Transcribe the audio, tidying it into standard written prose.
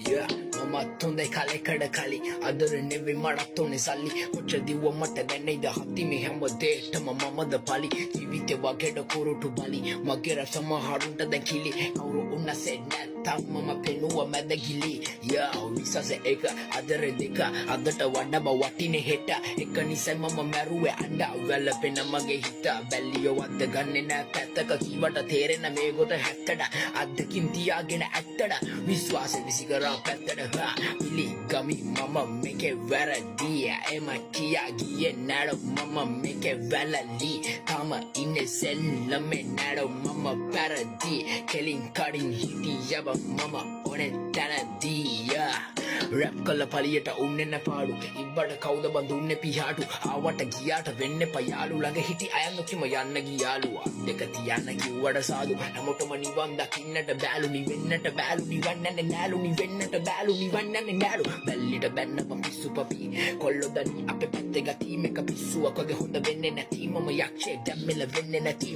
Yeah, මමත් හොඳයි කලෙකඩ කලි අදර නෙවෙයි මටත් ඕනේ සල්ලි කොච්චර දිව්ව මට දැනෙයිද හති මේ හැමදේටම මමද පලි ජීවිතේ වගේට කුරුටු බලි මගේ රස සමහරුන්ට දැන් කිලි කවුරු උන්නසේ නැත්තම් මම පෙනුව මැද ගිලි Yeah, විශ්වාස එක අදර දෙක අදට වඩා වටිනේ හෙට එක නිසා මම මැරුවේ අඬා වැළපෙන මගේ හිත බැල්ලියෝ වද්ද ගන්නේ නෑ පැත්තක කීවට තේරෙන මේ ගොත හැත්තට අද්දකින් තියාගෙන ඇත්තට විශ්වාසෙ විසි කරා පැත්තට පිළිගමි මම මේකේ වැරදි එම කියා ගියේ නෑඩ මම මේකේ වැළලි තම ඉන්නේ සෙල්ලමේ නෑඩ මම පැරදි කෙලින් කඩින් හිටියව මම ඕනේ තැනදී රැප් කළ පලියට උන්නේ නැපාඩු ඉබ්බට කවුද බඳුන්නේ පිහාටු ආවට ගියාට වෙන්න පයාලු ළඟ හිටි අය නොකිම යන්න ගියාලු දෙක තියන්න කිව්වට සාදු හැමෝටම නිවන් දකින්නට බෑලු නිවෙන්නට බෑලු නිවන්නන්නේ නෑලු නිවෙන්නට බෑලු නිවන්නන්නේ නෑලු බැල්ලිට බැන්නම පිස්සු පපි කොල්ලෝ දනි අපේ පැත්තේ ගතිය මේක පිස්සුවක් වගේ හොඳ වෙන්නේ නැති මම යක්ෂයෙක් දැම්මෙල වෙන්නේ නැති